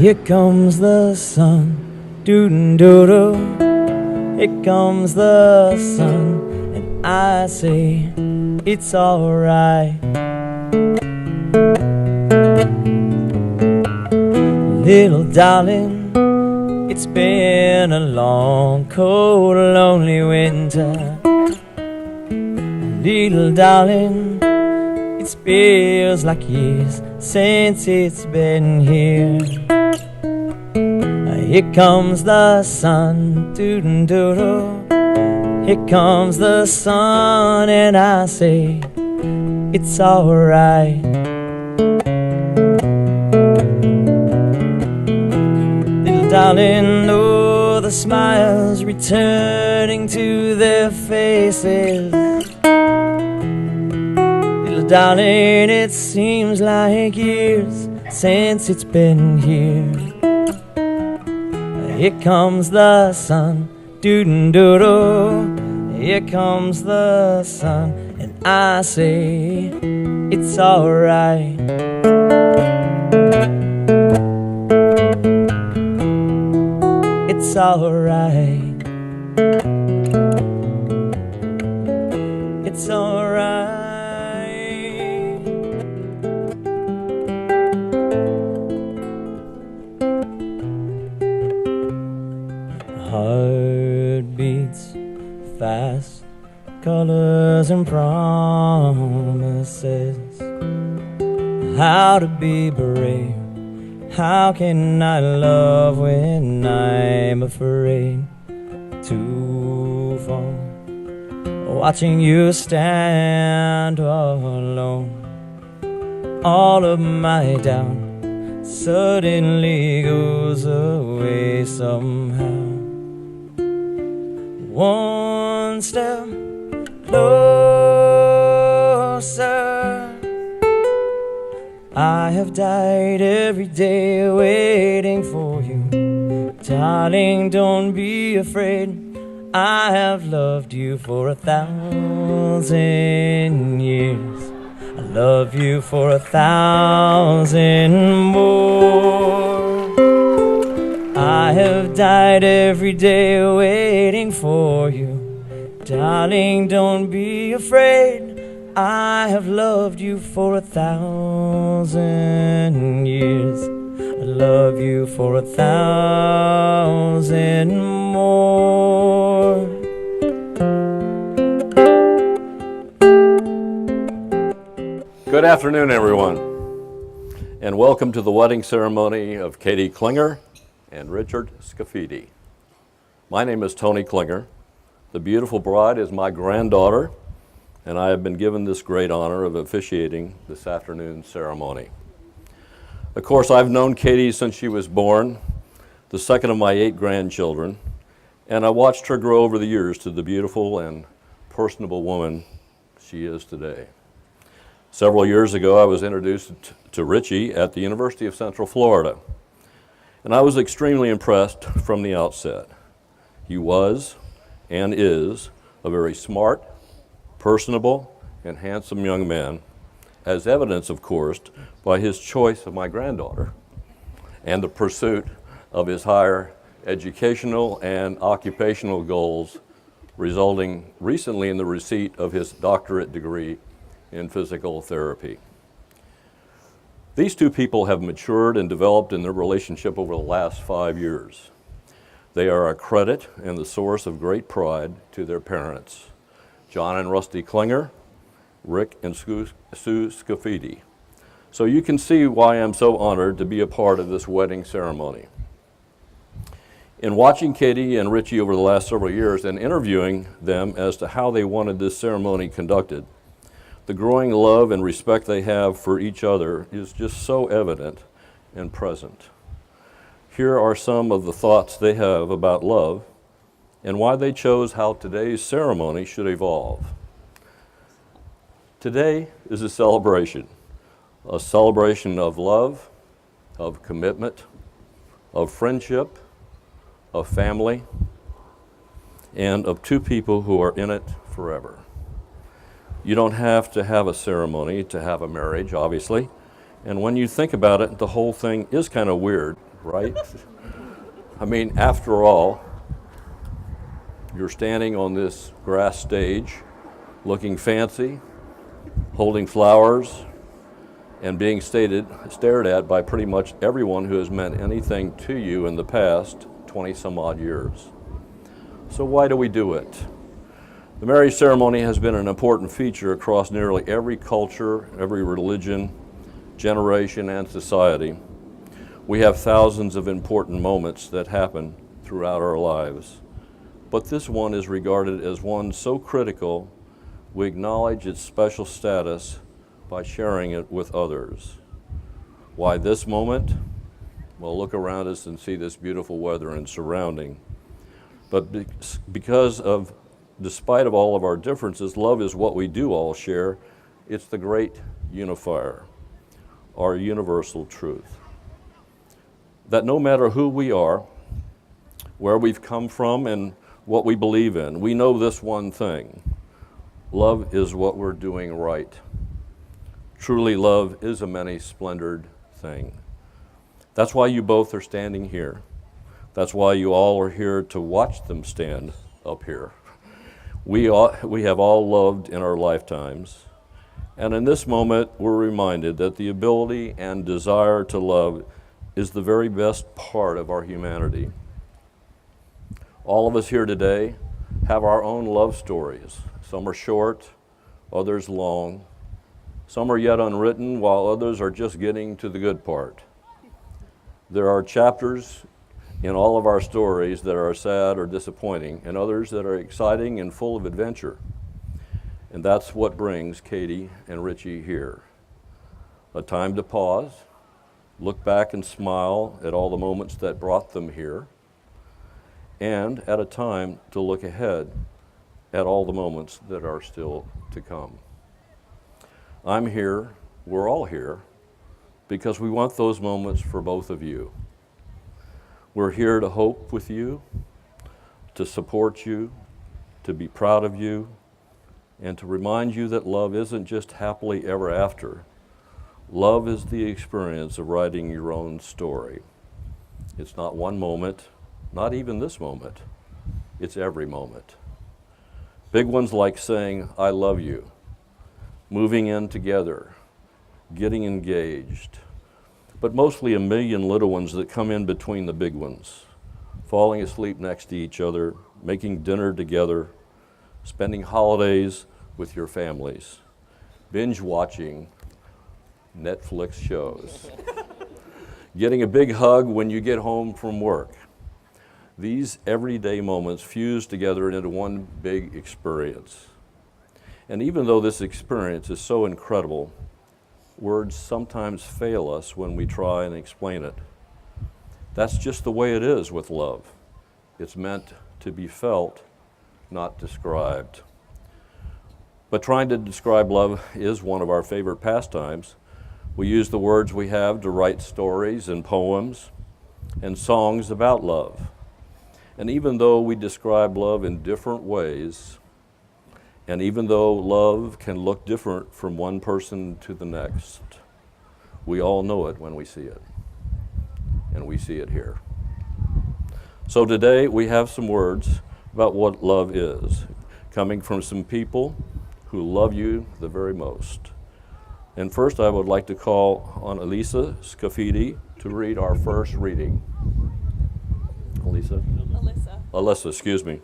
Here comes the sun, doo-doo-doo. Here comes the sun, and I say it's alright. Little darling, it's been a long, cold, lonely winter. Little darling, it feels like years since it's been here. Here comes the sun, doo-doo-doo. Here comes the sun, and I say it's alright. Little darling, oh, the smiles returning to their faces. Little darling, it seems like years since it's been here. Here comes the sun, doo-doo-doo. Here comes the sun, and I say it's alright. It's alright. It's alright. Heart beats fast, colors and promises. How to be brave, how can I love when I'm afraid to fall? Watching you stand alone, all of my doubt suddenly goes away somehow. One step closer. I have died every day waiting for you. Darling, don't be afraid. I have loved you for 1,000 years. I love you for 1,000 more. I have died every day waiting for you. Darling, don't be afraid. I have loved you for 1,000 years. I love you for 1,000 more. Good afternoon, everyone, and welcome to the wedding ceremony of Katie Klinger and Richard Scafidi. My name is Tony Klinger. The beautiful bride is my granddaughter, and I have been given this great honor of officiating this afternoon's ceremony. Of course, I've known Katie since she was born, the second of my 8 grandchildren, and I watched her grow over the years to the beautiful and personable woman she is today. Several years ago, I was introduced to Richie at the University of Central Florida, and I was extremely impressed from the outset. He was and is a very smart, personable, and handsome young man, as evidenced, of course, by his choice of my granddaughter and the pursuit of his higher educational and occupational goals, resulting recently in the receipt of his doctorate degree in physical therapy. These two people have matured and developed in their relationship over the last 5 years. They are a credit and the source of great pride to their parents, John and Rusty Klinger, Rick and Sue Scafidi. So you can see why I'm so honored to be a part of this wedding ceremony. In watching Katie and Richie over the last several years and interviewing them as to how they wanted this ceremony conducted, the growing love and respect they have for each other is just so evident and present. Here are some of the thoughts they have about love and why they chose how today's ceremony should evolve. Today is a celebration of love, of commitment, of friendship, of family, and of two people who are in it forever. You don't have to have a ceremony to have a marriage, obviously, and when you think about it, the whole thing is kind of weird right? I mean, after all, you're standing on this grass stage, looking fancy, holding flowers, and being stared at by pretty much everyone who has meant anything to you in the past 20 some odd years. So why do we do it? The marriage ceremony has been an important feature across nearly every culture, every religion, generation, and society. We have thousands of important moments that happen throughout our lives, but this one is regarded as one so critical, we acknowledge its special status by sharing it with others. Why this moment? Well, look around us and see this beautiful weather and surrounding. But despite of all of our differences, love is what we do all share. It's the great unifier, our universal truth. That no matter who we are, where we've come from, and what we believe in, we know this one thing: love is what we're doing right. Truly, love is a many-splendored thing. That's why you both are standing here. That's why you all are here to watch them stand up here. We have all loved in our lifetimes, and in this moment, we're reminded that the ability and desire to love is the very best part of our humanity. All of us here today have our own love stories. Some are short, others long. Some are yet unwritten, while others are just getting to the good part. There are chapters in all of our stories that are sad or disappointing, and others that are exciting and full of adventure. And that's what brings Katie and Richie here. A time to pause, look back and smile at all the moments that brought them here, and at a time to look ahead at all the moments that are still to come. I'm here, we're all here, because we want those moments for both of you. We're here to hope with you, to support you, to be proud of you, and to remind you that love isn't just happily ever after. Love is the experience of writing your own story. It's not one moment, not even this moment. It's every moment. Big ones like saying, I love you, moving in together, getting engaged, but mostly a million little ones that come in between the big ones, falling asleep next to each other, making dinner together, spending holidays with your families, binge watching Netflix shows, getting a big hug when you get home from work. These everyday moments fuse together into one big experience. And even though this experience is so incredible, words sometimes fail us when we try and explain it. That's just the way it is with love. It's meant to be felt, not described. But trying to describe love is one of our favorite pastimes. We use the words we have to write stories and poems and songs about love. And even though we describe love in different ways, and even though love can look different from one person to the next, we all know it when we see it. And we see it here. So today we have some words about what love is, coming from some people who love you the very most. And first I would like to call on Elisa Scafidi to read our first reading. Elisa? Alyssa, excuse me.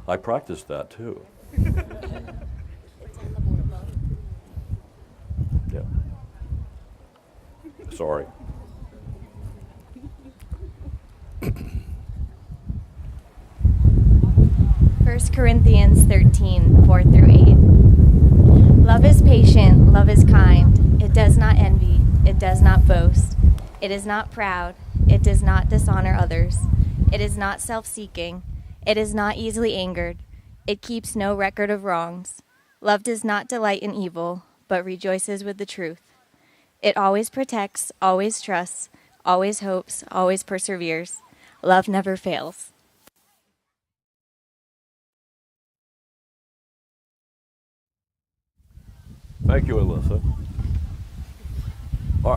I practiced that too. Yeah. Sorry. 1 Corinthians 13, 4 through 8. Love is patient, love is kind. It does not envy, it does not boast. It is not proud, it does not dishonor others. It is not self-seeking, it is not easily angered. It keeps no record of wrongs. Love does not delight in evil, but rejoices with the truth. It always protects, always trusts, always hopes, always perseveres. Love never fails. Thank you, Alyssa.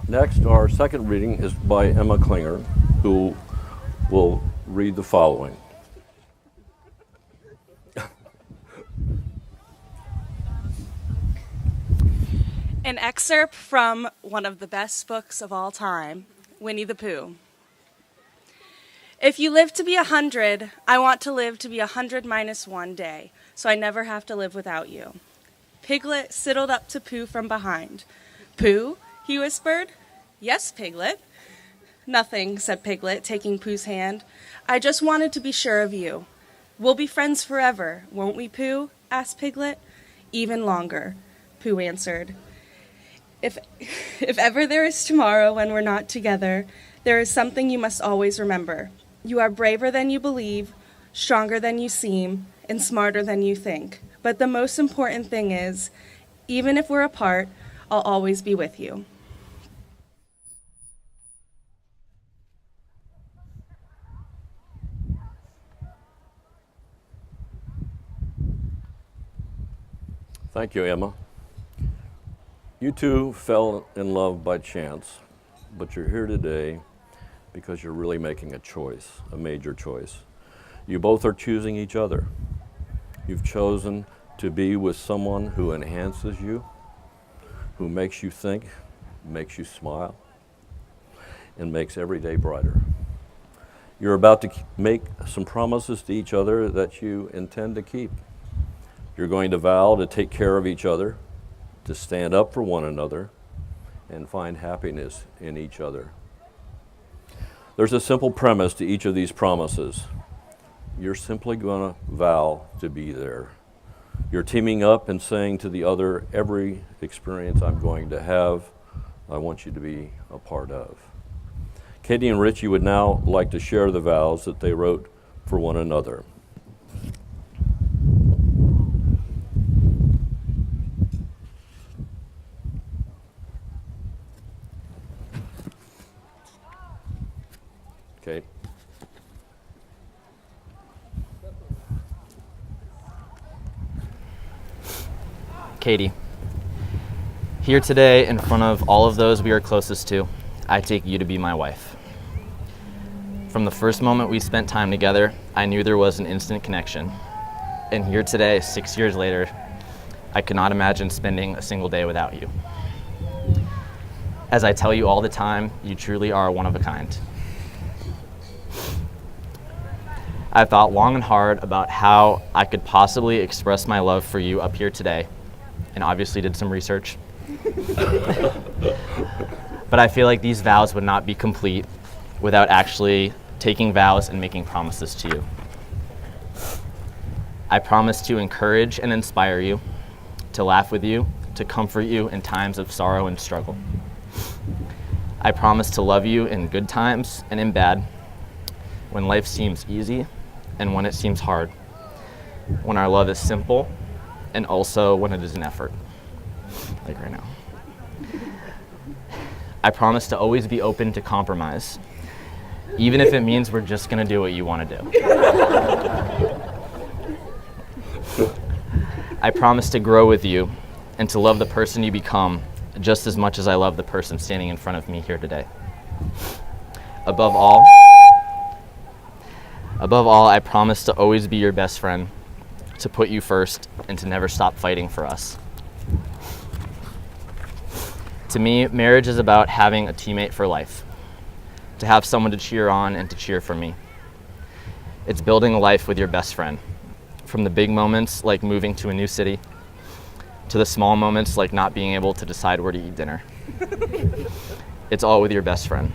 Next, our second reading is by Emma Klinger, who will read the following. An excerpt from one of the best books of all time, Winnie the Pooh. If you live to be 100, I want to live to be 100 minus 1 day, so I never have to live without you. Piglet sidled up to Pooh from behind. Pooh, he whispered. Yes, Piglet. Nothing, said Piglet, taking Pooh's hand. I just wanted to be sure of you. We'll be friends forever, won't we, Pooh? Asked Piglet. Even longer, Pooh answered. If ever there is tomorrow when we're not together, there is something you must always remember. You are braver than you believe, stronger than you seem, and smarter than you think. But the most important thing is, even if we're apart, I'll always be with you. Thank you, Emma. You two fell in love by chance, but you're here today because you're really making a choice, a major choice. You both are choosing each other. You've chosen to be with someone who enhances you, who makes you think, makes you smile, and makes every day brighter. You're about to make some promises to each other that you intend to keep. You're going to vow to take care of each other, to stand up for one another, and find happiness in each other. There's a simple premise to each of these promises. You're simply going to vow to be there. You're teaming up and saying to the other, every experience I'm going to have, I want you to be a part of. Katie and Richie would now like to share the vows that they wrote for one another. Kate. Katie, here today in front of all of those we are closest to, I take you to be my wife. From the first moment we spent time together, I knew there was an instant connection. And here today, 6 years later, I could not imagine spending a single day without you. As I tell you all the time, you truly are one of a kind. I thought long and hard about how I could possibly express my love for you up here today, and obviously did some research. But I feel like these vows would not be complete without actually taking vows and making promises to you. I promise to encourage and inspire you, to laugh with you, to comfort you in times of sorrow and struggle. I promise to love you in good times and in bad, when life seems easy and when it seems hard, when our love is simple and also when it is an effort, like right now. I promise to always be open to compromise, even if it means we're just gonna do what you wanna do. I promise to grow with you and to love the person you become just as much as I love the person standing in front of me here today. Above all, I promise to always be your best friend, to put you first, and to never stop fighting for us. To me, marriage is about having a teammate for life, to have someone to cheer on and to cheer for me. It's building a life with your best friend, from the big moments like moving to a new city, to the small moments like not being able to decide where to eat dinner. It's all with your best friend.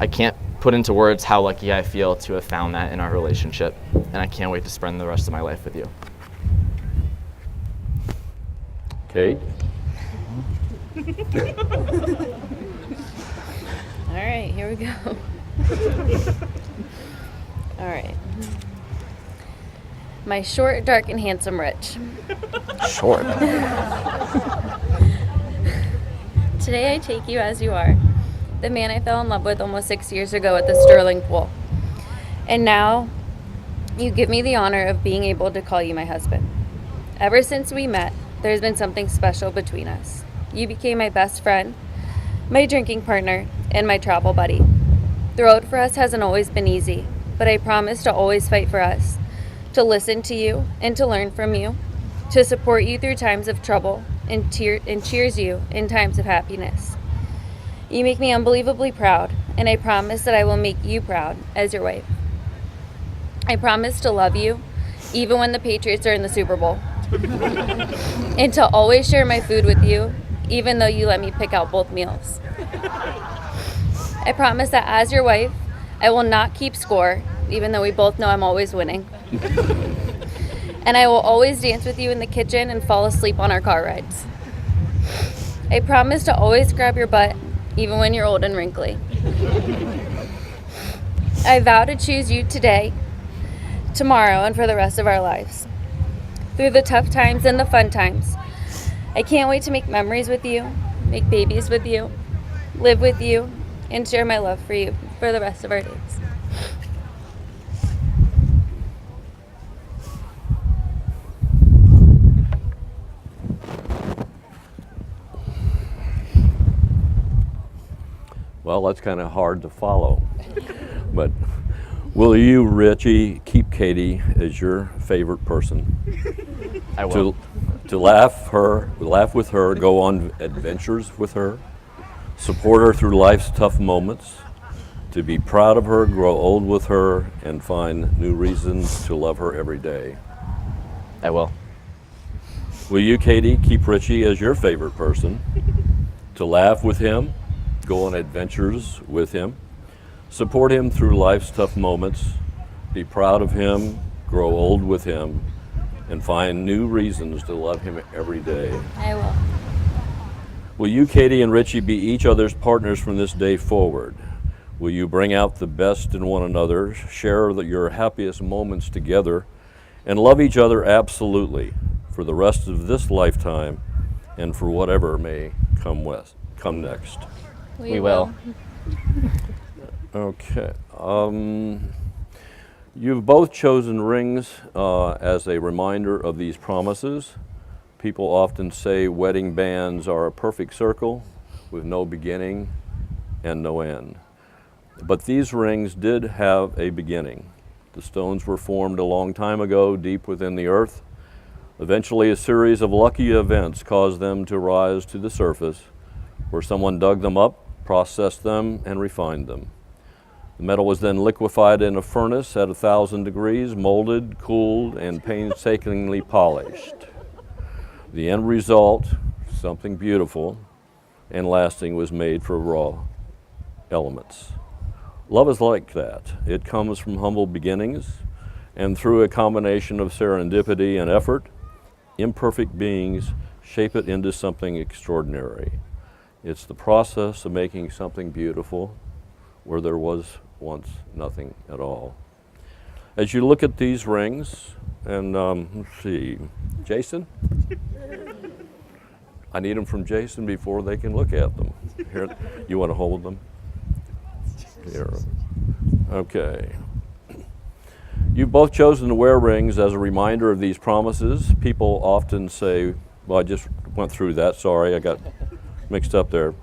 I can't put into words how lucky I feel to have found that in our relationship, and I can't wait to spend the rest of my life with you. Kate? All right, here we go. All right. My short, dark, and handsome Rich. Short. Today I take you as you are, the man I fell in love with almost 6 years ago at the Sterling Pool. And now you give me the honor of being able to call you my husband. Ever since we met, there's been something special between us. You became my best friend, my drinking partner, and my travel buddy. The road for us hasn't always been easy, but I promise to always fight for us, to listen to you and to learn from you, to support you through times of trouble and cheers you in times of happiness. You make me unbelievably proud, and I promise that I will make you proud as your wife. I promise to love you, even when the Patriots are in the Super Bowl, and to always share my food with you, even though you let me pick out both meals. I promise that as your wife, I will not keep score, even though we both know I'm always winning. And I will always dance with you in the kitchen and fall asleep on our car rides. I promise to always grab your butt, even when you're old and wrinkly. I vow to choose you today, tomorrow, and for the rest of our lives. Through the tough times and the fun times, I can't wait to make memories with you, make babies with you, live with you, and share my love for you for the rest of our days. Well, that's kind of hard to follow. But will you, Richie, keep Katie as your favorite person? I will. To laugh with her, go on adventures with her, support her through life's tough moments, to be proud of her, grow old with her, and find new reasons to love her every day. I will. Will you, Katie, keep Richie as your favorite person? To laugh with him, go on adventures with him, support him through life's tough moments, be proud of him, grow old with him, and find new reasons to love him every day. I will. Will you, Katie and Richie, be each other's partners from this day forward? Will you bring out the best in one another, share your happiest moments together, and love each other absolutely for the rest of this lifetime and for whatever may come next? We will. Okay. You've both chosen rings as a reminder of these promises. People often say wedding bands are a perfect circle with no beginning and no end. But these rings did have a beginning. The stones were formed a long time ago, deep within the earth. Eventually, a series of lucky events caused them to rise to the surface, where someone dug them up, processed them, and refined them. The metal was then liquefied in a furnace at 1,000 degrees, molded, cooled, and painstakingly polished. The end result, something beautiful and lasting, was made for raw elements. Love is like that. It comes from humble beginnings, and through a combination of serendipity and effort, imperfect beings shape it into something extraordinary. It's the process of making something beautiful where there was once nothing at all. As you look at these rings, and let's see, Jason? I need them from Jason before they can look at them. Here, you want to hold them? Here. Okay. You've both chosen to wear rings as a reminder of these promises. People often say, well, I just went through that, sorry, I got mixed up there.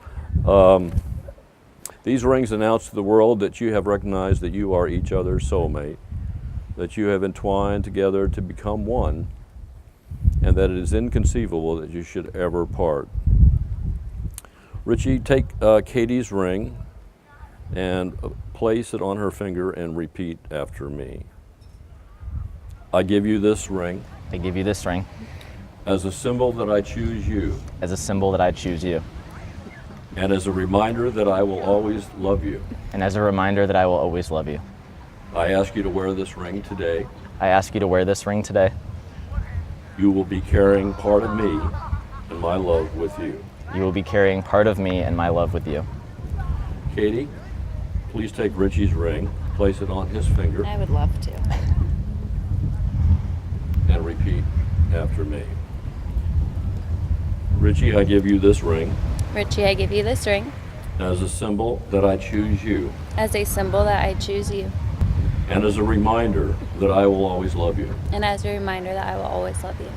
These rings announce to the world that you have recognized that you are each other's soulmate, that you have entwined together to become one, and that it is inconceivable that you should ever part. Richie, take Katie's ring and place it on her finger and repeat after me. I give you this ring. I give you this ring As a symbol that I choose you. as a symbol that I choose you, And as a reminder that I will always love you. and as a reminder that I will always love you. I ask you to wear this ring today. I ask you to wear this ring today. You will be carrying part of me and my love with you. You will be carrying part of me and my love with you. Katie, please take Richie's ring, place it on his finger, I would love to. and repeat after me. Richie, I give you this ring Richie, I give you this ring as a symbol that I choose you, as a symbol that I choose you, and as a reminder that I will always love you. and as a reminder that I will always love you.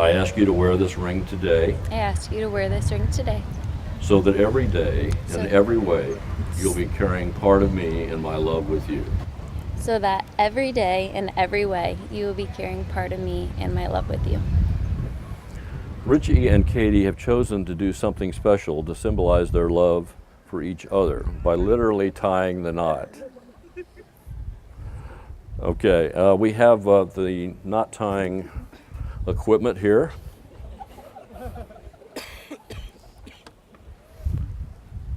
I ask you to wear this ring today. I ask you to wear this ring today. so that every day and every way you'll be carrying part of me in my love with you. So that every day and every way you will be carrying part of me and my love with you. Richie and Katie have chosen to do something special to symbolize their love for each other by literally tying the knot. Okay, we have the knot tying equipment here.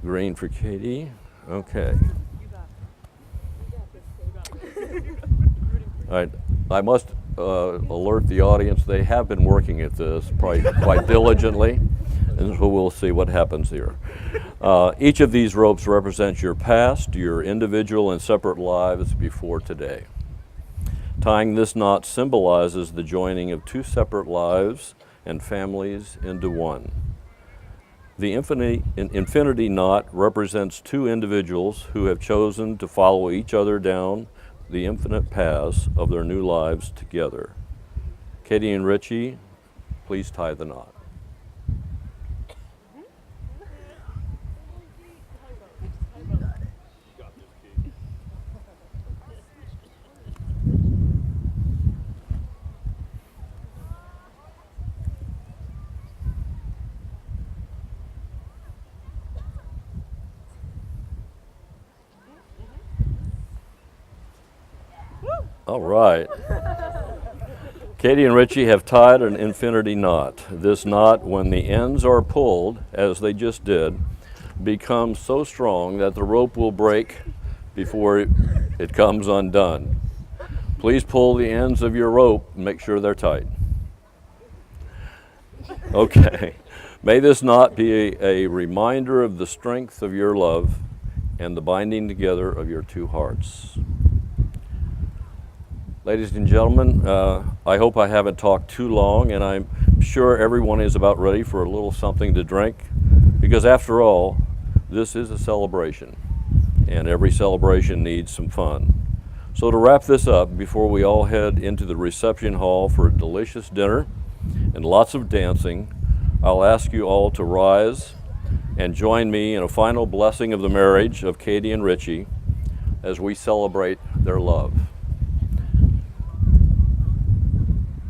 Green for Katie. Okay. All right. I must alert the audience, they have been working at this probably quite diligently, and so we'll see what happens here. Each of these ropes represents your past, your individual and separate lives before today. Tying this knot symbolizes the joining of two separate lives and families into one. The infinity knot represents two individuals who have chosen to follow each other down the infinite paths of their new lives together. Katie and Richie, please tie the knot. All right. Katie and Richie have tied an infinity knot. This knot, when the ends are pulled, as they just did, becomes so strong that the rope will break before it comes undone. Please pull the ends of your rope and make sure they're tight. Okay. May this knot be a reminder of the strength of your love and the binding together of your two hearts. Ladies and gentlemen, I hope I haven't talked too long, and I'm sure everyone is about ready for a little something to drink, because after all, this is a celebration, and every celebration needs some fun. So to wrap this up, before we all head into the reception hall for a delicious dinner and lots of dancing, I'll ask you all to rise and join me in a final blessing of the marriage of Katie and Richie as we celebrate their love.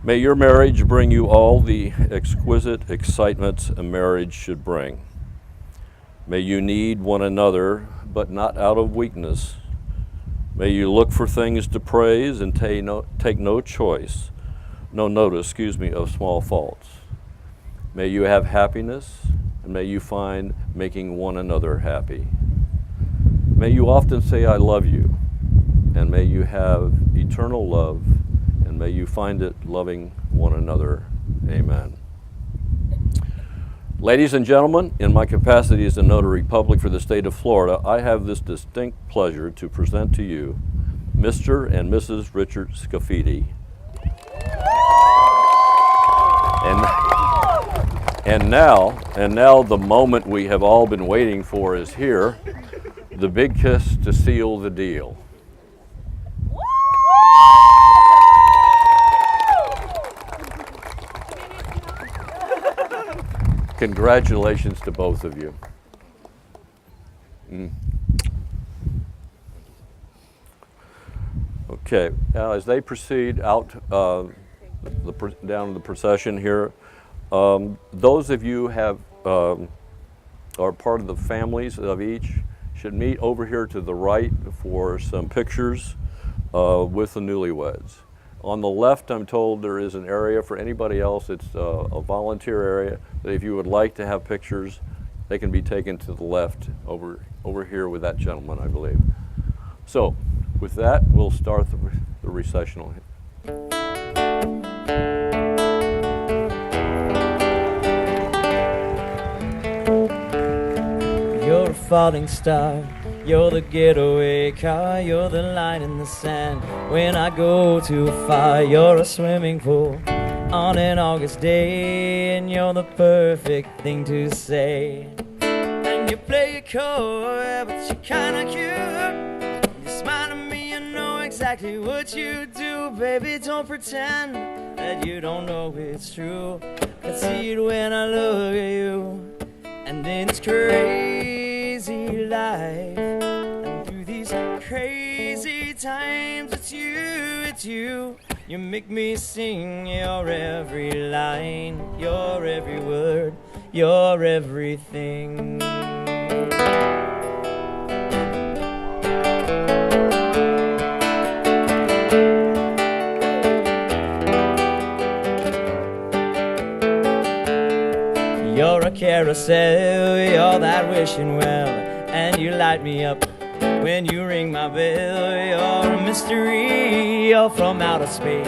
May your marriage bring you all the exquisite excitements a marriage should bring. May you need one another, but not out of weakness. May you look for things to praise and take no notice, of small faults. May you have happiness, and may you find making one another happy. May you often say, I love you, and may you have eternal love, and may you find it loving one another. Amen. Ladies and gentlemen, in my capacity as a notary public for the state of Florida, I have this distinct pleasure to present to you Mr. and Mrs. Richard Scafidi. And now the moment we have all been waiting for is here, the big kiss to seal the deal. Congratulations to both of you. Okay, now as they proceed out down the procession here, those of you have are part of the families of each should meet over here to the right for some pictures with the newlyweds. On the left, I'm told there is an area for anybody else. It's a volunteer area that if you would like to have pictures, they can be taken to the left over here with that gentleman, I believe. So with that, we'll start the recessional. You're a falling star, you're the getaway car, you're the line in the sand. When I go too far, you're a swimming pool on an August day, and you're the perfect thing to say. And you play it coy, but you're kinda cute. You smile at me, you know exactly what you do. Baby, don't pretend that you don't know it's true. I see it when I look at you. And And in this crazy life, and through these crazy times, it's you. You make me sing your every line, your every word, your everything. You're a carousel, you're that wishing well, and you light me up when you ring my bell. You're a mystery, you're from outer space,